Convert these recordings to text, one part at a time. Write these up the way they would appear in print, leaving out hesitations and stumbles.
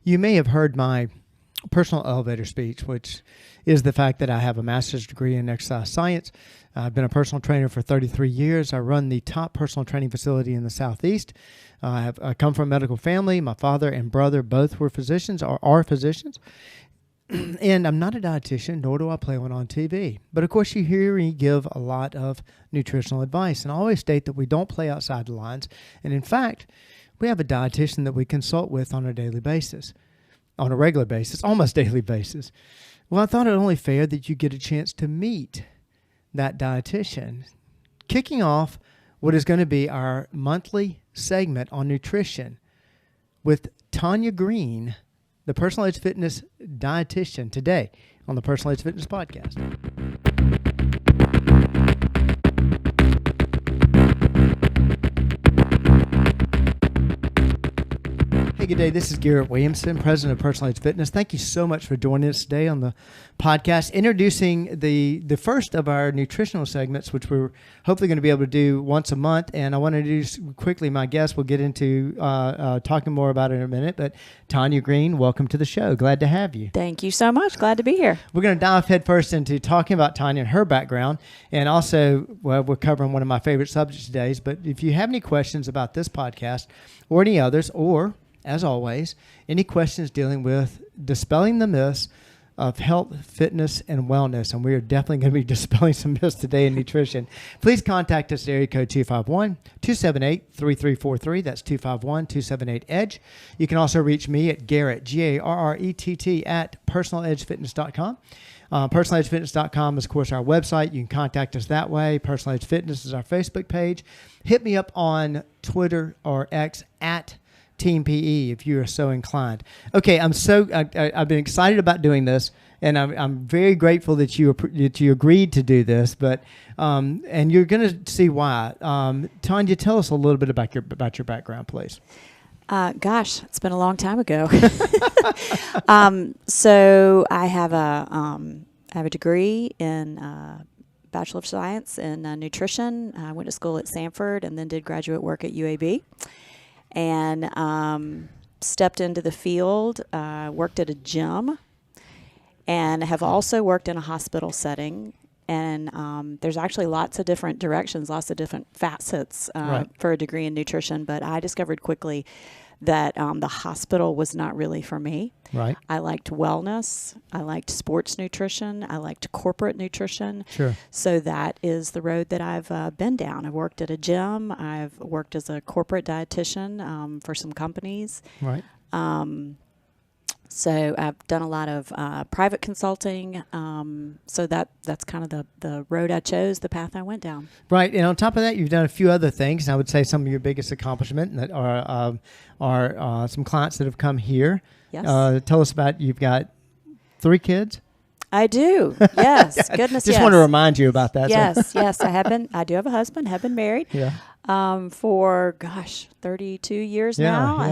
You may have heard my personal elevator speech, which is the fact that I have a master's degree in exercise science. I've been a personal trainer for 33 years. I run the top personal training facility in the Southeast. I come from a medical family. My father and brother both were physicians or are physicians. And I'm not a dietitian, nor do I play one on TV. But of course, you hear me give a lot of nutritional advice. And I always state that we don't play outside the lines. And in fact, we have a dietitian that we consult with on a daily basis, on a regular basis, almost daily basis. Well, I thought it only fair that you get a chance to meet that dietitian, kicking off what is going to be our monthly segment on nutrition with Tonja Greene, the Personal Edge Fitness dietitian, today on the Personal Edge Fitness Podcast. Hey, good day. This is Garrett Williamson, president of Personal Edge Fitness. Thank you so much for joining us today on the podcast, introducing the first of our nutritional segments, which we're hopefully going to be able to do once a month. And I want to introduce quickly my guest. We'll get into talking more about it in a minute. But Tonja Greene, welcome to the show. Glad to have you. Thank you so much. Glad to be here. We're going to dive headfirst into talking about Tonja and her background. And also, well, we're covering one of my favorite subjects today. But if you have any questions about this podcast or any others, or as always, any questions dealing with dispelling the myths of health, fitness, and wellness, and we are definitely going to be dispelling some myths today in nutrition, please contact us at area code 251-278-3343. That's 251-278-EDGE. You can also reach me at Garrett, Garrett, at personaledgefitness.com. Personaledgefitness.com is, of course, our website. You can contact us that way. Personal Edge Fitness is our Facebook page. Hit me up on Twitter or X at Team PE if you are so inclined. Okay, I've been excited about doing this, and I'm very grateful that you agreed to do this. But and you're going to see why. Tonja, tell us a little bit about your background, please. Gosh, it's been a long time ago. So I have a degree in Bachelor of Science in nutrition. I went to school at Sanford and then did graduate work at UAB. And stepped into the field, worked at a gym, and have also worked in a hospital setting. And there's actually lots of different directions, lots of different facets for a degree in nutrition. But I discovered quickly that the hospital was not really for me. Right. I liked wellness. I liked sports nutrition. I liked corporate nutrition. Sure. So that is the road that I've been down. I've worked at a gym. I've worked as a corporate dietitian for some companies. Right. So I've done a lot of private consulting. So that's kind of the road I chose, the path I went down. Right. And on top of that, you've done a few other things. And I would say some of your biggest accomplishments that are some clients that have come here. Yes. Tell us about, you've got 3 kids? I do. Yes. Goodness, Just want to remind you about that. Yes. Yes. I do have a husband, have been married. Yeah. For 32 years now. I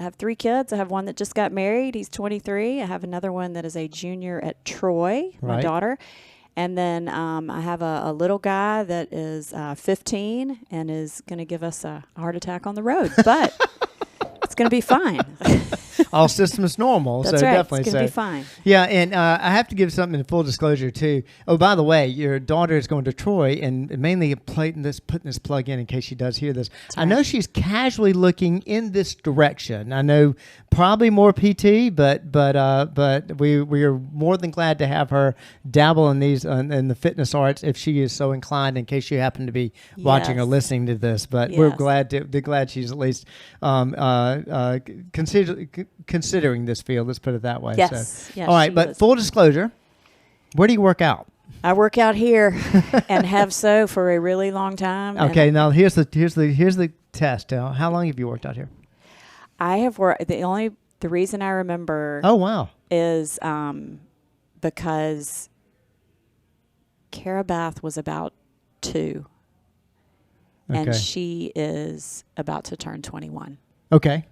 have 3 kids. I have one that just got married. He's 23. I have another one that is a junior at Troy, my daughter. And then I have a little guy that is 15 and is going to give us a heart attack on the road. But it's going to be fine. All systems normal. That's so right. Definitely. It's going to be fine. Yeah, and I have to give something in full disclosure too. Oh, by the way, your daughter is going to Troy, and mainly putting this plug in case she does hear this. That's I right. know she's casually looking in this direction. I know probably more PT, but we are more than glad to have her dabble in these in the fitness arts if she is so inclined. In case you happen to be watching or listening to this, but we're glad she's at least considering this field. Let's put it that way. Yes. So. Yes, all right, but full disclosure, where do you work out? I work out here and have so for a really long time. Okay, now here's the test. How long have you worked out here? I have worked. The reason I remember. Oh wow. Is because Cara Bath was about 2, and she is about to turn 21. Okay.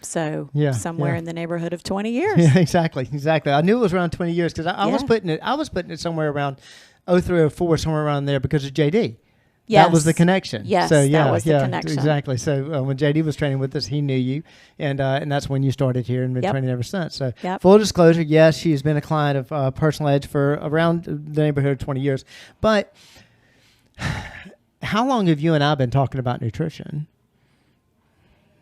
So somewhere in the neighborhood of 20 years. Yeah, exactly. I knew it was around 20 years because I was putting it somewhere around 03, 04, somewhere around there because of JD. Yes. That was the connection. Yes, so, yeah, that was the connection. Exactly. So when JD was training with us, he knew you, and that's when you started here and been training ever since. So full disclosure, yes, she's been a client of Personal Edge for around the neighborhood of 20 years. But how long have you and I been talking about nutrition?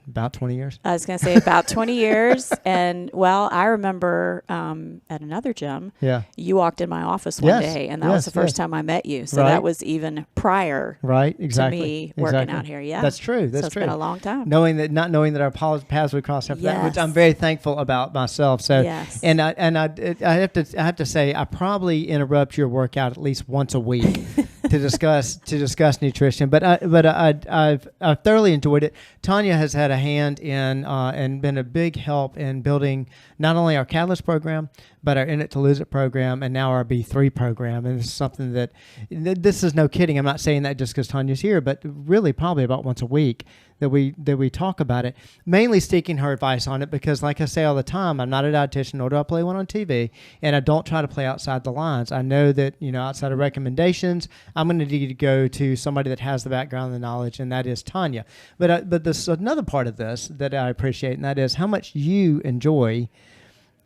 About 20 years? I was going to say about 20 years. And, well, I remember at another gym, you walked in my office one day, and that was the first time I met you. So that was even prior to me working out here. Yeah. That's true. That's so true. It's been a long time. Not knowing that our paths would cross after that, which I'm very thankful about myself. So, and I have to say, I probably interrupt your workout at least once a week. to discuss nutrition, but I've thoroughly enjoyed it. Tonja has had a hand in and been a big help in building not only our Catalyst program, but our In It to Lose It program, and now our B3 program. And it's something that this is no kidding. I'm not saying that just because Tonja's here, but really probably about once a week that we talk about it, mainly seeking her advice on it, because like I say all the time, I'm not a dietitian, nor do I play one on TV, and I don't try to play outside the lines. I know that, outside of recommendations, I'm going to need to go to somebody that has the background and the knowledge, and that is Tonja. But there's another part of this that I appreciate, and that is how much you enjoy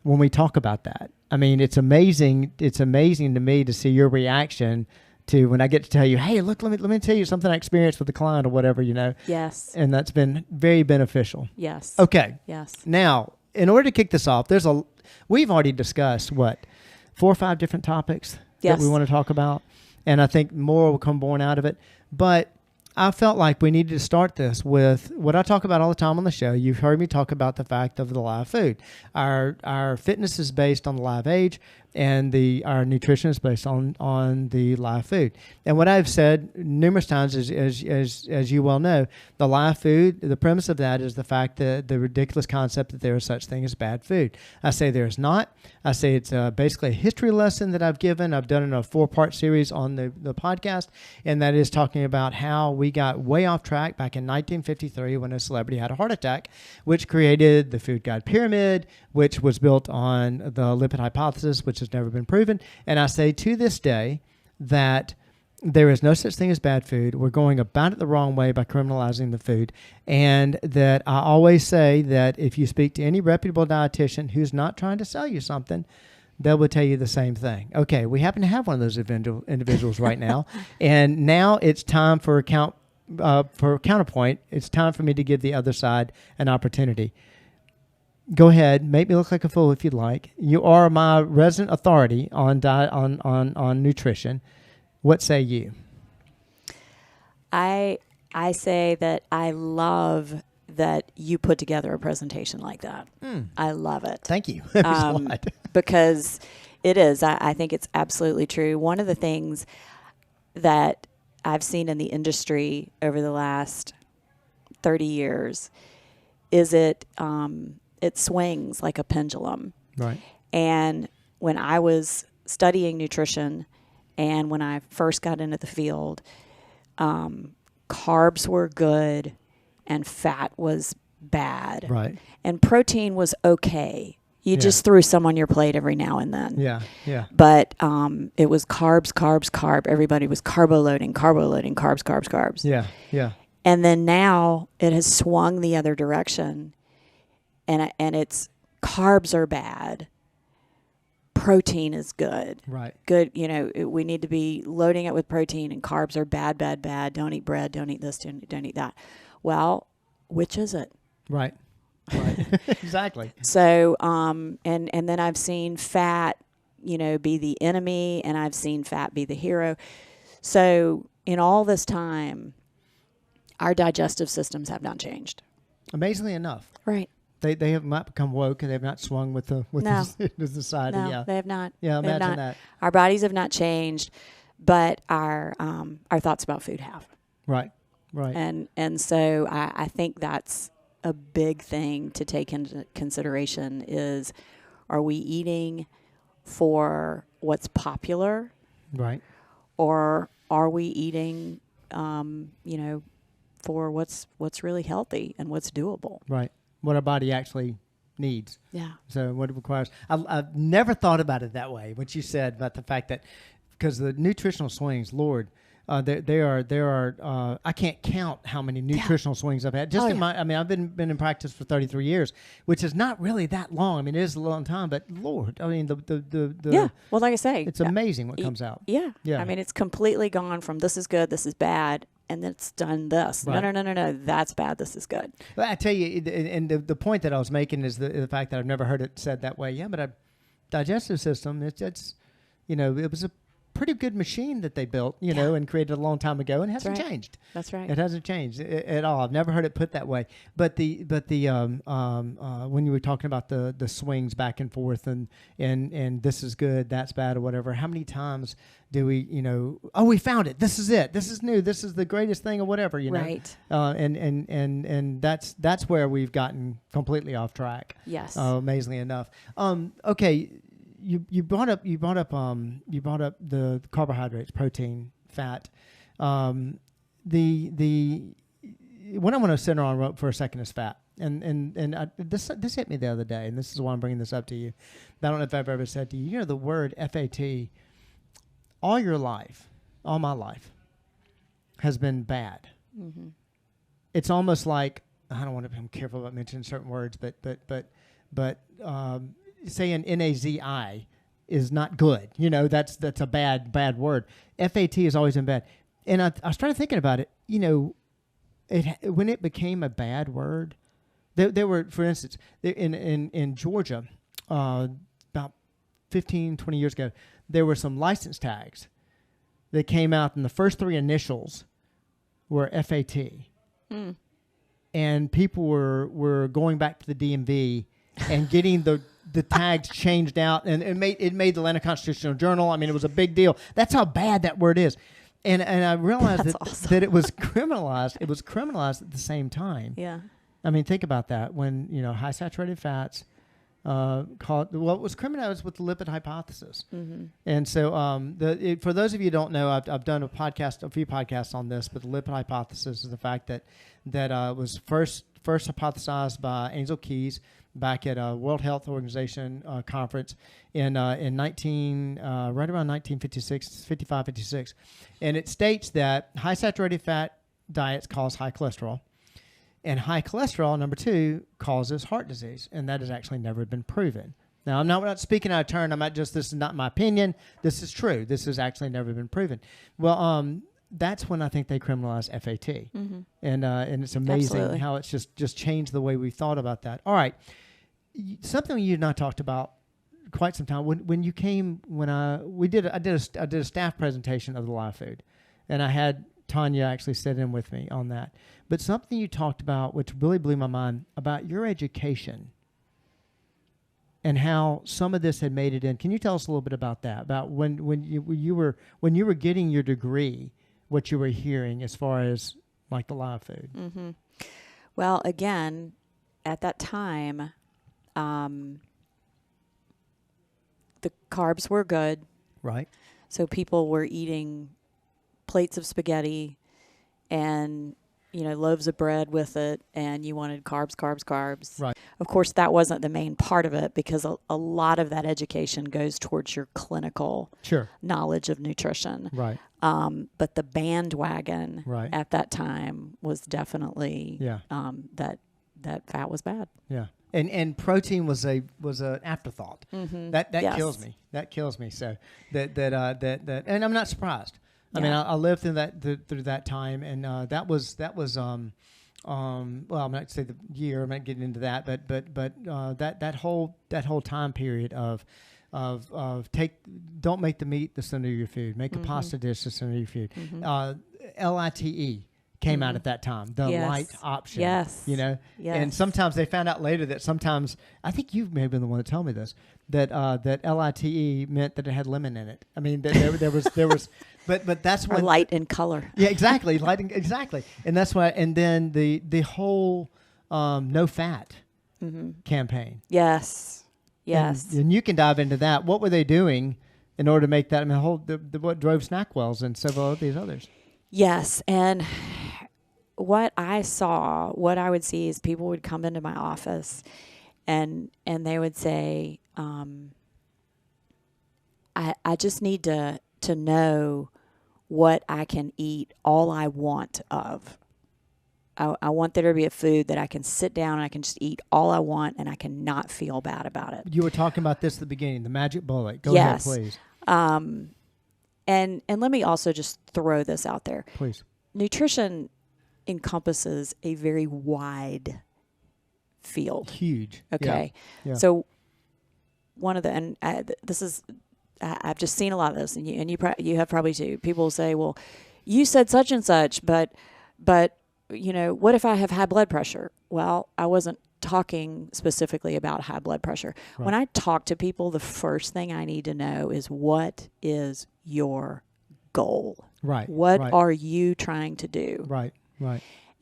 when we talk about that. I mean, it's amazing. It's amazing to me to see your reaction to when I get to tell you, hey, look, let me tell you something I experienced with the client or whatever, Yes. And that's been very beneficial. Yes. Okay. Yes. Now, in order to kick this off, we've already discussed 4 or 5 different topics that we want to talk about, and I think more will come born out of it. But I felt like we needed to start this with what I talk about all the time on the show. You've heard me talk about the fact of the live food. Our fitness is based on the live age, and our nutrition is based on the live food. And what I've said numerous times is, as you well know, the live food, the premise of that is the fact that the ridiculous concept that there is such thing as bad food. I say there's not. I say it's basically a history lesson that I've given. I've done in a 4-part series on the podcast, and that is talking about how we got way off track back in 1953 when a celebrity had a heart attack, which created the food guide pyramid, which was built on the lipid hypothesis, which has never been proven. And I say to this day that there is no such thing as bad food. We're going about it the wrong way by criminalizing the food. And that I always say that if you speak to any reputable dietitian who's not trying to sell you something, they will tell you the same thing. Okay, we happen to have one of those individuals right now. And now it's time for counterpoint. It's time for me to give the other side an opportunity. Go ahead, make me look like a fool if you'd like. You are my resident authority on diet, on nutrition. What say you? I say that I love that you put together a presentation like that. I love it. Thank you. Because it is. I think it's absolutely true. One of the things that I've seen in the industry over the last 30 years is it swings like a pendulum. Right. And when I was studying nutrition and when I first got into the field, carbs were good and fat was bad. Right. And protein was okay. You just threw some on your plate every now and then. Yeah, yeah. But it was carb. Everybody was carbo loading, carbs. Yeah, yeah. And then now it has swung the other direction, and it's carbs are bad. Protein is good. Right. Good. We need to be loading it with protein, and carbs are bad. Don't eat bread. Don't eat this. Don't eat that. Well, which is it? Right. Right. Exactly. So, and then I've seen fat, be the enemy, and I've seen fat be the hero. So in all this time, our digestive systems have not changed. Amazingly enough. Right. They have not become woke, and they have not swung with the society. No, yeah. they have not. Yeah, imagine that. Our bodies have not changed, but our thoughts about food have. Right. Right. And so I think that's a big thing to take into consideration is, are we eating for what's popular? Right. Or are we eating, for what's really healthy and what's doable? Right. What our body actually needs. Yeah. So what it requires. I've never thought about it that way. What you said about the fact that, because the nutritional swings, Lord, There are I can't count how many nutritional swings I've had. Just I've been in practice for 33 years, which is not really that long. I mean, it is a long time, but Lord, I mean the Well, like I say, it's amazing what comes out. Yeah. I mean, it's completely gone from this is good, this is bad, and then it's done this. Right. No, that's bad. This is good. Well, I tell you, and the point that I was making is the fact that I've never heard it said that way. Yeah, but a digestive system, it's it was a pretty good machine that they built, and created a long time ago, and it hasn't changed. That's right. It hasn't changed at all. I've never heard it put that way. But when you were talking about the swings back and forth and this is good, that's bad, or whatever, how many times do we, we found it. This is it. This is new. This is the greatest thing, or whatever, Right. And that's where we've gotten completely off track. Yes. Amazingly enough. Okay. You brought up the carbohydrates, protein, fat. What I want to center on for a second is fat, and this hit me the other day, and this is why I'm bringing this up to you. I don't know if I've ever said to you, the word FAT, all my life, has been bad. Mm-hmm. It's almost like, I don't want to be careful about mentioning certain words, but saying NAZI is not good. That's a bad word. FAT has always been bad. And I started thinking about it, when it became a bad word, there were, for instance, in Georgia, about 15, 20 years ago, there were some license tags that came out, and the first three initials were FAT. Mm. And people were going back to the DMV and getting the tags changed out, and it made the Atlanta Constitutional Journal. I mean, it was a big deal. That's how bad that word is. And I realized that it was criminalized. It was criminalized at the same time. Yeah. I mean, think about that. When, high saturated fats, it was criminalized with the lipid hypothesis. Mm-hmm. And so for those of you who don't know, I've done a few podcasts on this, but the lipid hypothesis is the fact that was first hypothesized by Angel Keys back at a World Health Organization conference in right around 1956, 55, 56. And it states that high saturated fat diets cause high cholesterol. And high cholesterol, number 2, causes heart disease. And that has actually never been proven. Now, we're not speaking out of turn. This is not my opinion. This is true. This has actually never been proven. Well, that's when I think they criminalized FAT. Mm-hmm. And it's amazing how it's just changed the way we thought about that. All right. Something you and I talked about quite some time when you came, I did a staff presentation of the live food, and I had Tonja actually sit in with me on that. But something you talked about, which really blew my mind, about your education and how some of this had made it in. Can you tell us a little bit about that? About when you were getting your degree, what you were hearing as far as like the live food? Mm-hmm. Well, again, at that time, the carbs were good. Right. So people were eating plates of spaghetti and, loaves of bread with it, and you wanted carbs. Right. Of course, that wasn't the main part of it, because a lot of that education goes towards your clinical knowledge of nutrition. Right. But the bandwagon at that time was definitely that fat was bad. Yeah. And protein was an afterthought. Mm-hmm. That kills me. That kills me. So that and I'm not surprised. I mean, I lived through that time, and that was well, I'm not going to say the year. I'm not getting into that, but that whole time period of don't make the meat the center of your food. Make a pasta dish the center of your food. Mm-hmm. LITE came out at that time, the light option. Yes. Yes. And sometimes they found out later that sometimes, I think you may have been the one to tell me this, that LITE meant that it had lemon in it. I mean, there was, but that's when. Or light in color. Yeah, exactly. Exactly. And that's why, and then the whole no fat campaign. Yes. And you can dive into that. What were they doing in order to make that? I mean, what drove Snackwell's and several of these others? Yes, and what I would see is people would come into my office, and they would say, I just need to know what I can eat all I want of. I want there to be a food that I can sit down and I can just eat all I want and I cannot feel bad about it. You were talking about this at the beginning, the magic bullet. Go Yes. ahead, please. And let me also just throw this out there. Please. Nutrition encompasses a very wide field. Huge. Okay. Yeah. So one of the, this is, I've just seen a lot of this, and you have probably too. People say, well, you said such and such, but what if I have high blood pressure? Well, I wasn't talking specifically about high blood pressure. Right. When I talk to people, the first thing I need to know is, what is your goal? Right. What are you trying to do? Right.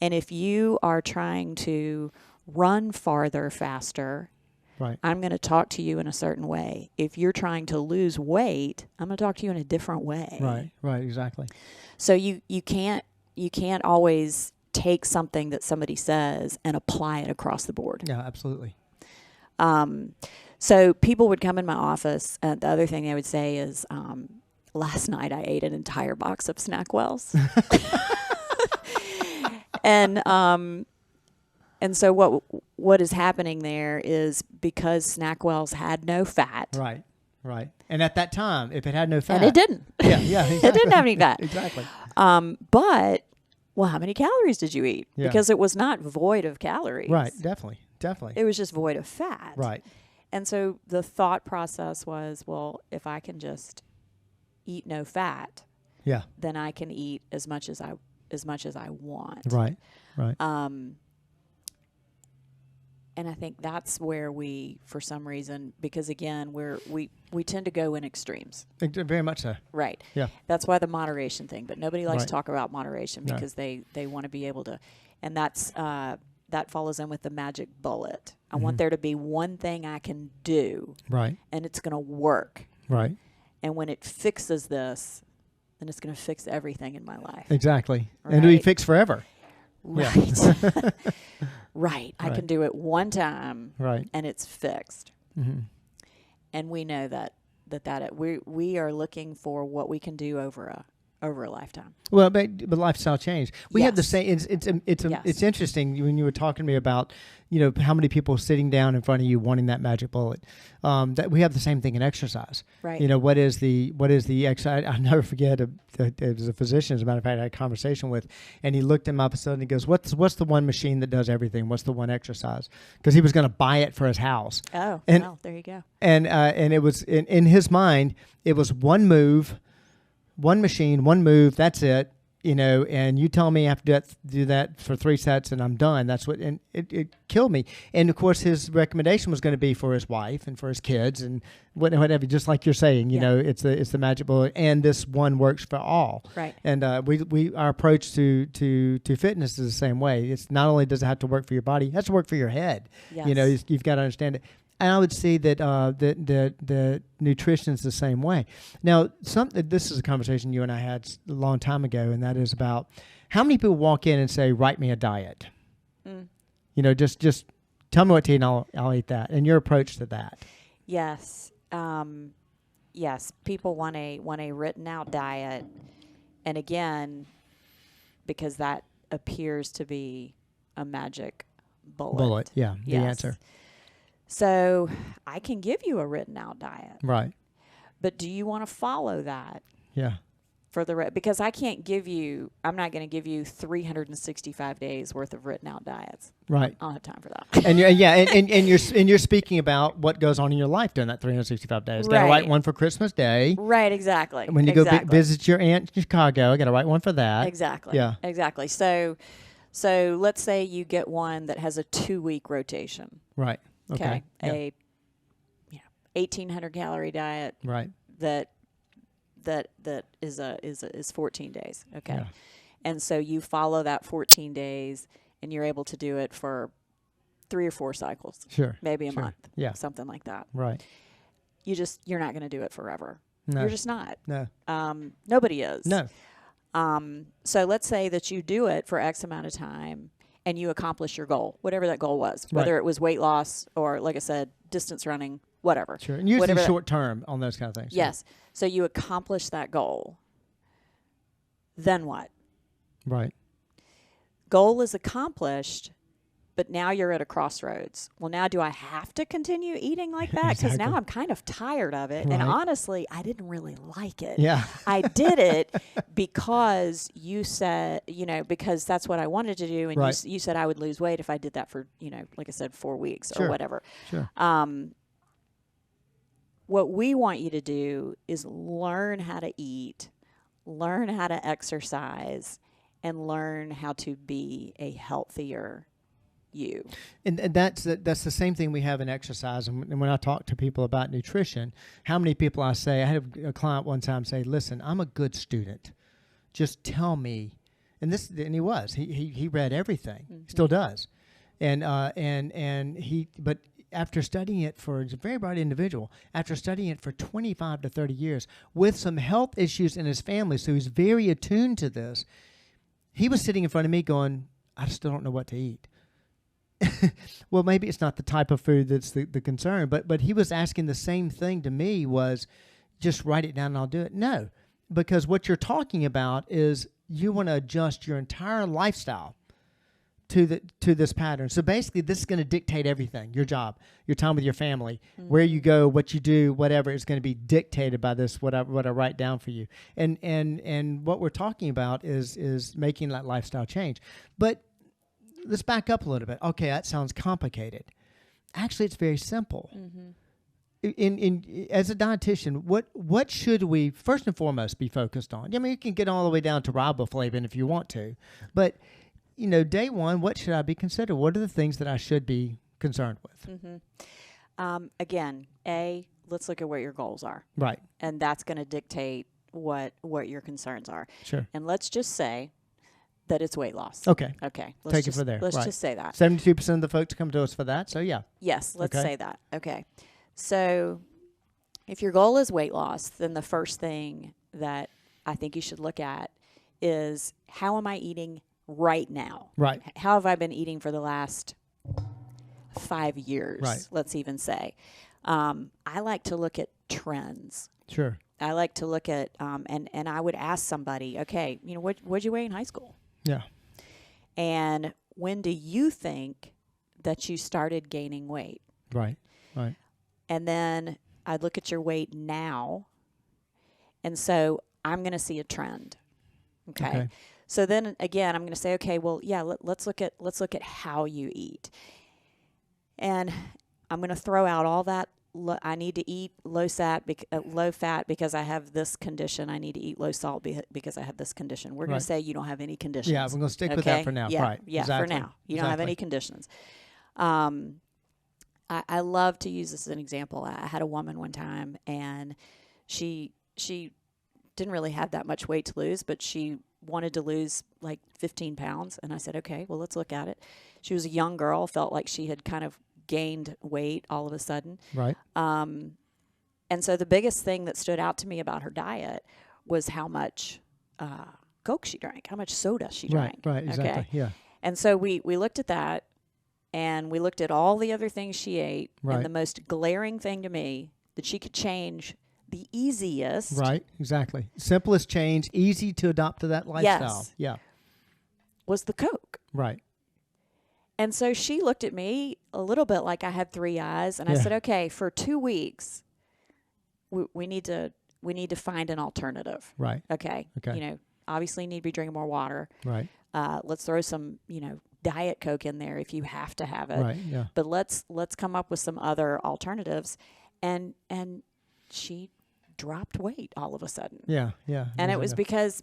And if you are trying to run farther, faster, I'm going to talk to you in a certain way. If you're trying to lose weight, I'm going to talk to you in a different way. Right, exactly. So you can't always take something that somebody says and apply it across the board. Yeah, absolutely. So people would come in my office, and the other thing they would say is, last night I ate an entire box of Snackwells. And so what is happening there is, because Snackwells had no fat. Right. And at that time, if it had no fat. And it didn't. Yeah, exactly. It didn't have any fat. Exactly. But, well, how many calories did you eat? Yeah. Because it was not void of calories. Right, definitely. It was just void of fat. Right. And so the thought process was, well, if I can just eat no fat, then I can eat as much as I want. Right. And I think that's where we, for some reason, because again, we tend to go in extremes. Very much so. Right. Yeah. That's why the moderation thing, but nobody likes to talk about moderation because they want to be able to, and that's that follows in with the magic bullet. I want there to be one thing I can do. Right. And it's going to work. Right. And when it fixes this, then it's going to fix everything in my life. Exactly. Right? And it'll be fixed forever. Right. Yeah. Right. I can do it one time. Right. And it's fixed. And we know that we are looking for what we can do over a lifetime. Well, but lifestyle change. We have the same. It's interesting when you were talking to me about, how many people sitting down in front of you wanting that magic bullet. That we have the same thing in exercise. Right. What is the exercise? I'll never forget. It was a physician, as a matter of fact, I had a conversation with, and he looked at my episode and he goes, "What's the one machine that does everything? What's the one exercise?" Because he was going to buy it for his house. Oh, well, there you go. And it was in his mind, it was one move. One machine, one move, that's it, and you tell me I have to do that for 3 sets and I'm done. That's what, and it killed me. And of course, his recommendation was going to be for his wife and for his kids and whatever, just like you're saying, it's the magic bullet, and this one works for all. Right. And our approach to fitness is the same way. It's not only does it have to work for your body, it has to work for your head. Yes. You've got to understand it. And I would say that the nutrition is the same way. Now, this is a conversation you and I had a long time ago, and that is about how many people walk in and say, "Write me a diet." Just tell me what to eat, and I'll eat that. And your approach to that? Yes, yes. People want a written out diet, and again, because that appears to be a magic bullet. Yeah, the answer. So I can give you a written out diet. Right. But do you want to follow that? Yeah. Because I'm not going to give you 365 days worth of written out diets. Right. I don't have time for that. And you're speaking about what goes on in your life during that 365 days. Got to write one for Christmas Day. Right, exactly. When you go visit your aunt in Chicago, got to write one for that. Exactly. Yeah. Exactly. So let's say you get one that has a 2-week rotation. Right. Okay. A 1,800 calorie diet. Right. That is 14 days. Okay. Yeah. And so you follow that 14 days, and you're able to do it for 3 or 4 cycles. Sure. Maybe a month. Yeah. Something like that. Right. You're not going to do it forever. No. You're just not. No. Nobody is. No. So let's say that you do it for X amount of time and you accomplish your goal, whatever that goal was, whether it was weight loss or, like I said, distance running, whatever. Sure. And usually short term on those kind of things. Yes. So you accomplish that goal. then what? Right. Goal is accomplished, but now you're at a crossroads. Well, now do I have to continue eating like that? Because now I'm kind of tired of it. Right. And honestly, I didn't really like it. Yeah. I did it because you said, because that's what I wanted to do. And you said I would lose weight if I did that for, like I said, 4 weeks or whatever. Sure. What we want you to do is learn how to eat, learn how to exercise, and learn how to be a healthier you. And that's the same thing we have in exercise. And when I talk to people about nutrition, how many people I had a client one time say, listen, I'm a good student. Just tell me. And he was. He read everything. Mm-hmm. Still does. But after studying it he's a very bright individual, after studying it for 25 to 30 years with some health issues in his family, so he's very attuned to this, he was sitting in front of me going, I still don't know what to eat. Well, maybe it's not the type of food that's the concern, but he was asking the same thing to me, was just write it down and I'll do it. No, because what you're talking about is you want to adjust your entire lifestyle to this pattern. So basically, this is going to dictate everything: your job, your time with your family, mm-hmm. where you go, what you do, whatever is going to be dictated by this. What I write down for you, and what we're talking about is making that lifestyle change. But let's back up a little bit. Okay, that sounds complicated. Actually, it's very simple. Mm-hmm. As a dietitian, what should we first and foremost be focused on? I mean, you can get all the way down to riboflavin if you want to, but day one, what should I be considered? What are the things that I should be concerned with? Mm-hmm. Again, let's look at what your goals are. Right. And that's going to dictate what your concerns are. Sure. And let's just say that it's weight loss. Okay. Take it from there. Let's just say that. 72% of the folks come to us for that, so yeah. Yes, let's say that. Okay. So if your goal is weight loss, then the first thing that I think you should look at is, how am I eating right now? Right. How have I been eating for the last 5 years? Right. Let's even say. I like to look at trends. Sure. I like to look at, and I would ask somebody, okay, what'd you weigh in high school? Yeah. And when do you think that you started gaining weight? Right. And then I'd look at your weight now. And so I'm going to see a trend. Okay. So then again, I'm going to say, okay, well, yeah, let's look at how you eat. And I'm going to throw out all that. I need to eat low fat because I have this condition. I need to eat low salt because I have this condition. We're going to say you don't have any conditions. Yeah, we're going to stick with that for now. Yeah, right. Yeah, exactly. For now. You don't have any conditions. I love to use this as an example. I had a woman one time, and she didn't really have that much weight to lose, but she wanted to lose like 15 pounds. And I said, okay, well, let's look at it. She was a young girl, felt like she had kind of gained weight all of a sudden. Right. And so the biggest thing that stood out to me about her diet was how much Coke she drank, how much soda she drank. Right, exactly, okay? Yeah. And so we looked at that, and we looked at all the other things she ate, and the most glaring thing to me that she could change the easiest. Right, exactly. Simplest change, easy to adopt to that lifestyle. Yes. Yeah. Was the Coke. Right. And so she looked at me a little bit like I had three eyes, and I said, okay, for 2 weeks, we need to find an alternative. Right. Okay. Obviously need to be drinking more water. Right. Let's throw some, Diet Coke in there if you have to have it. Right. Yeah. But let's come up with some other alternatives. And she dropped weight all of a sudden. Yeah. Yeah. And it was because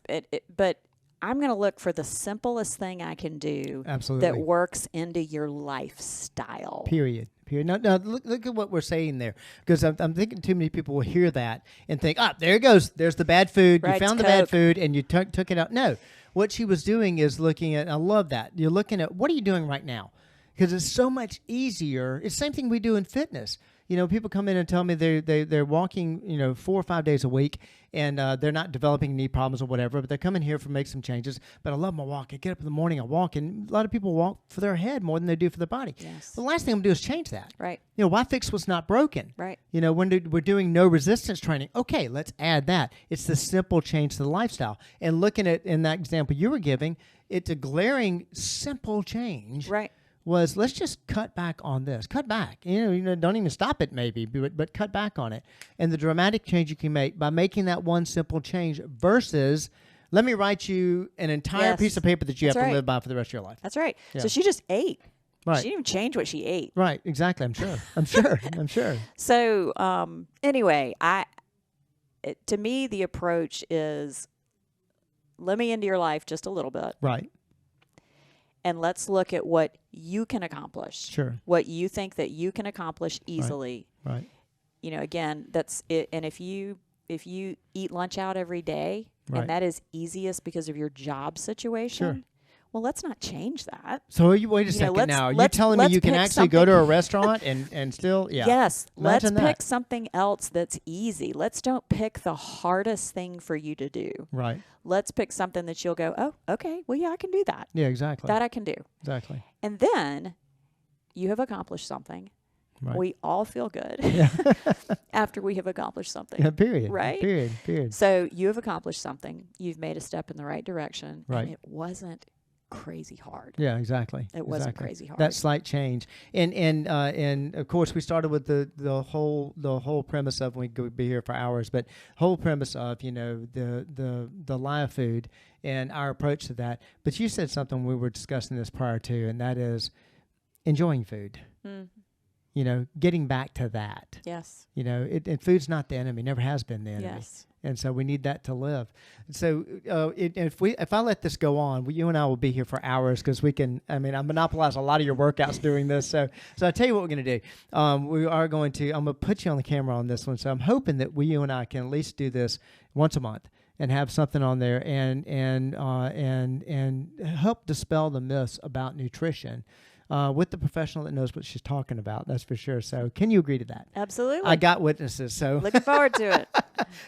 but I'm going to look for the simplest thing I can do. Absolutely. That works into your lifestyle. Period. Now look at what we're saying there, because I'm thinking too many people will hear that and think, there it goes. There's the bad food. Right, you found the bad food and you took it out. No, what she was doing is looking at, I love that. You're looking at, what are you doing right now? Because it's so much easier. It's the same thing we do in fitness. People come in and tell me they're walking, 4 or 5 days a week, and they're not developing knee problems or whatever, but they're coming here to make some changes. But I love my walk. I get up in the morning, I walk, and a lot of people walk for their head more than they do for their body. Yes. The last thing I'm going to do is change that. Right. Why fix what's not broken? Right. When we're doing no resistance training, okay, let's add that. It's the simple change to the lifestyle. And looking at, in that example you were giving, it's a glaring simple change. Right. Was let's just cut back on this. Cut back. Don't even stop it maybe, but cut back on it. And the dramatic change you can make by making that one simple change versus let me write you an entire piece of paper that you have to live by for the rest of your life. That's right. Yeah. So she just ate. Right. She didn't even change what she ate. Right. Exactly. I'm sure. So anyway, to me, the approach is let me into your life just a little bit. Right. And let's look at what you can accomplish. Sure. What you think that you can accomplish easily. Right. Again, that's it. And if you eat lunch out every day, and that is easiest because of your job situation, sure. Well, let's not change that. So wait a second now. You're telling me you can actually go to a restaurant and still, yeah. Yes. Imagine let's pick something else that's easy. Let's don't pick the hardest thing for you to do. Right. Let's pick something that you'll go, oh, okay, well, yeah, I can do that. Yeah, exactly. That I can do. Exactly. And then you have accomplished something. Right. We all feel good after we have accomplished something. Yeah, period. Right? Period. So you have accomplished something. You've made a step in the right direction. Right. And it wasn't crazy hard. Yeah, exactly. It wasn't crazy hard. That slight change, and of course we started with the whole premise of we could be here for hours, but whole premise of the live food and our approach to that. But you said something we were discussing this prior to, and that is enjoying food. Getting back to that. Yes. And food's not the enemy, never has been the enemy. Yes. And so we need that to live. So if I let this go on, you and I will be here for hours because we can. I monopolize a lot of your workouts doing this. So I'll tell you what we're going to do. I'm going to put you on the camera on this one. So I'm hoping that you and I can at least do this once a month and have something on there and help dispel the myths about nutrition. With the professional that knows what she's talking about, that's for sure. So can you agree to that? Absolutely. I got witnesses. So looking forward to it.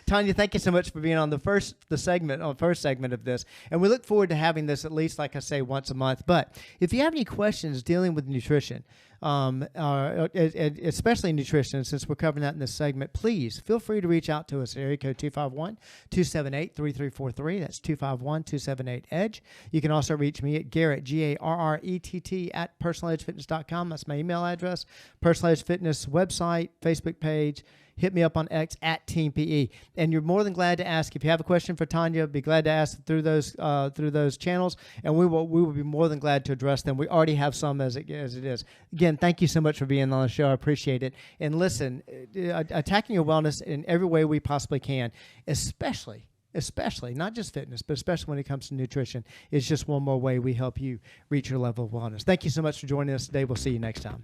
Tonja, thank you so much for being on the first segment of this. And we look forward to having this at least, like I say, once a month. But if you have any questions dealing with nutrition, especially nutrition, since we're covering that in this segment, please feel free to reach out to us at area code 251-278-3343. That's 251-278-EDGE. You can also reach me at Garrett, Garrett, at personaledgefitness.com. That's my email address. Personal Edge Fitness website, Facebook page. Hit me up on X at Team PE. And you're more than glad to ask. If you have a question for Tonja, be glad to ask through those channels, and we will be more than glad to address them. We already have some as it is. Again, thank you so much for being on the show. I appreciate it. And listen, attacking your wellness in every way we possibly can, especially not just fitness, but especially when it comes to nutrition, is just one more way we help you reach your level of wellness. Thank you so much for joining us today. We'll see you next time.